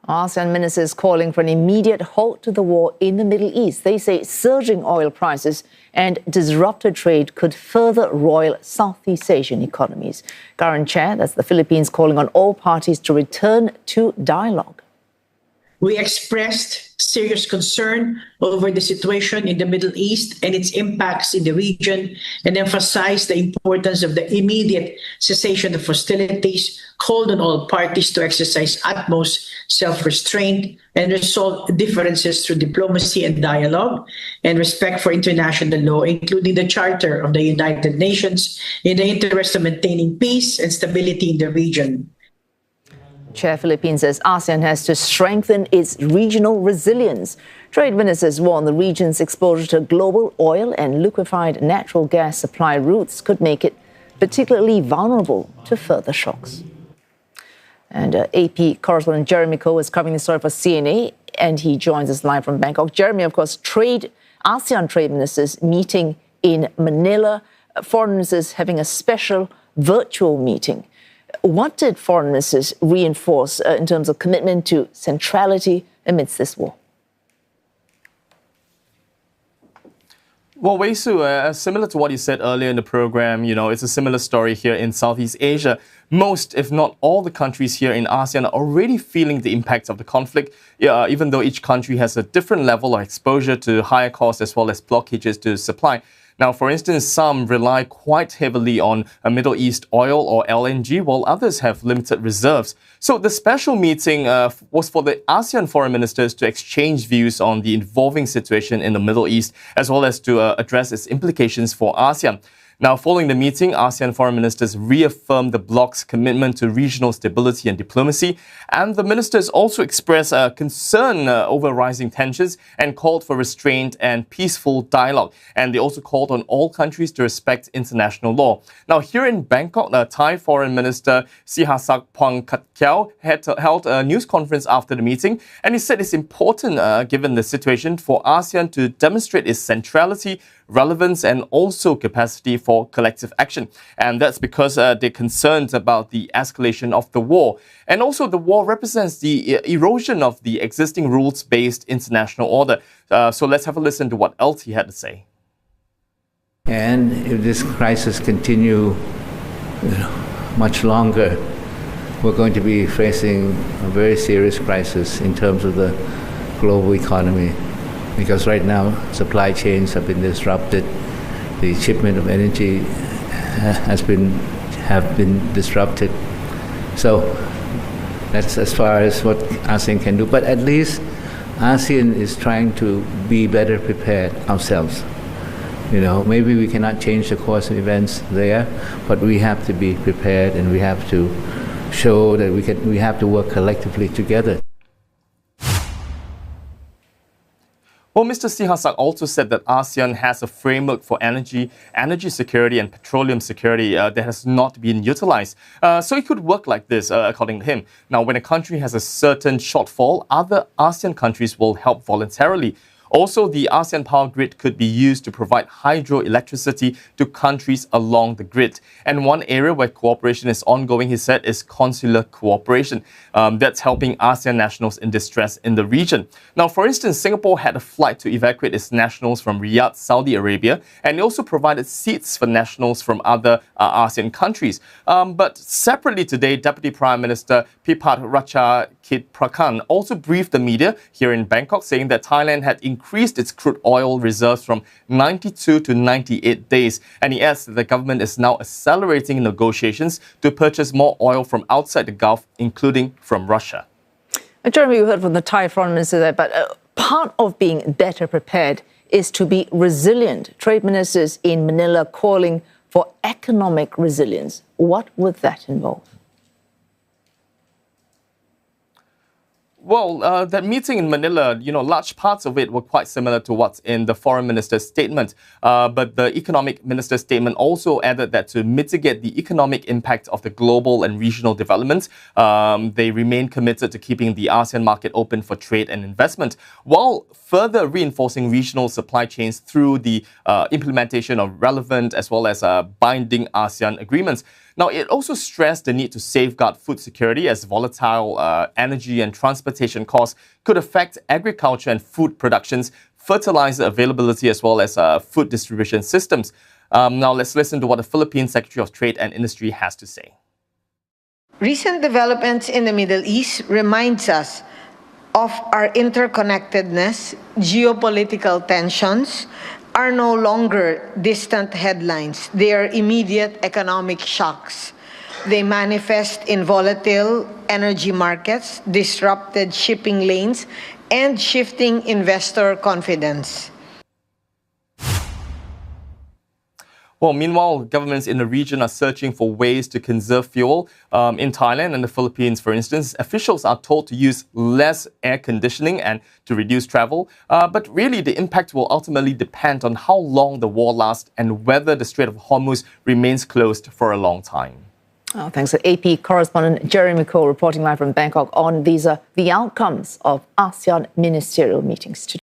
ASEAN ministers calling for an immediate halt to the war in the Middle East. They say surging oil prices and disrupted trade could further roil Southeast Asian economies. Current chair, that's the Philippines, calling on all parties to return to dialogue. We expressed serious concern over the situation in the Middle East and its impacts in the region and emphasized the importance of the immediate cessation of hostilities, called on all parties to exercise utmost self-restraint and resolve differences through diplomacy and dialogue and respect for international law, including the Charter of the United Nations, in the interest of maintaining peace and stability in the region. Chair Philippines says ASEAN has to strengthen its regional resilience. Trade ministers warn the region's exposure to global oil and liquefied natural gas supply routes could make it particularly vulnerable to further shocks. And AP correspondent Jeremy Koh is covering the story for CNA, and he joins us live from Bangkok. Jeremy, of course, ASEAN trade ministers meeting in Manila, foreign ministers having a special virtual meeting. What did foreign ministers reinforce in terms of commitment to centrality amidst this war? Well, Wei Su, similar to what you said earlier in the program, it's a similar story here in Southeast Asia. Most, if not all, the countries here in ASEAN are already feeling the impacts of the conflict, even though each country has a different level of exposure to higher costs as well as blockages to supply. Now, for instance, some rely quite heavily on Middle East oil or LNG, while others have limited reserves. So the special meeting was for the ASEAN foreign ministers to exchange views on the evolving situation in the Middle East, as well as to address its implications for ASEAN. Now, following the meeting, ASEAN foreign ministers reaffirmed the bloc's commitment to regional stability and diplomacy, and the ministers also expressed concern over rising tensions and called for restraint and peaceful dialogue. And they also called on all countries to respect international law. Now, here in Bangkok, Thai Foreign Minister Sihasak Phuangkatkeow held a news conference after the meeting, and he said it's important, given the situation, for ASEAN to demonstrate its centrality, relevance and also capacity for collective action. And that's because they're concerned about the escalation of the war. And also the war represents the erosion of the existing rules-based international order. So let's have a listen to what else he had to say. And if this crisis continue much longer, we're going to be facing a very serious crisis in terms of the global economy. Because right now, supply chains have been disrupted. The shipment of energy have been disrupted. So that's as far as what ASEAN can do. But at least ASEAN is trying to be better prepared ourselves. Maybe we cannot change the course of events there, but we have to be prepared and we have to show that we have to work collectively together. Well, Mr. Sihasak also said that ASEAN has a framework for energy security and petroleum security that has not been utilized. So it could work like this, according to him. Now, when a country has a certain shortfall, other ASEAN countries will help voluntarily. Also, the ASEAN power grid could be used to provide hydroelectricity to countries along the grid. And one area where cooperation is ongoing, he said, is consular cooperation. That's helping ASEAN nationals in distress in the region. Now, for instance, Singapore had a flight to evacuate its nationals from Riyadh, Saudi Arabia, and it also provided seats for nationals from other ASEAN countries. But separately today, Deputy Prime Minister Pipat Ratchakitprakarn also briefed the media here in Bangkok, saying that Thailand had increased its crude oil reserves from 92 to 98 days. And he adds that the government is now accelerating negotiations to purchase more oil from outside the Gulf, including from Russia. Jeremy, we heard from the Thai Foreign Minister there, but part of being better prepared is to be resilient. Trade ministers in Manila calling for economic resilience. What would that involve? Well, that meeting in Manila, large parts of it were quite similar to what's in the foreign minister's statement. But the economic minister's statement also added that to mitigate the economic impact of the global and regional developments, they remain committed to keeping the ASEAN market open for trade and investment, while further reinforcing regional supply chains through the implementation of relevant as well as binding ASEAN agreements. Now, it also stressed the need to safeguard food security as volatile energy and transportation costs could affect agriculture and food productions, fertilizer availability, as well as food distribution systems. Now, let's listen to what the Philippine Secretary of Trade and Industry has to say. Recent developments in the Middle East reminds us of our interconnectedness. Geopolitical tensions are no longer distant headlines. They are immediate economic shocks. They manifest in volatile energy markets, disrupted shipping lanes, and shifting investor confidence. Well, meanwhile, governments in the region are searching for ways to conserve fuel. In Thailand and the Philippines, for instance, officials are told to use less air conditioning and to reduce travel. But really, the impact will ultimately depend on how long the war lasts and whether the Strait of Hormuz remains closed for a long time. Oh, thanks to AP correspondent Jeremy Koh reporting live from Bangkok on the outcomes of ASEAN ministerial meetings today.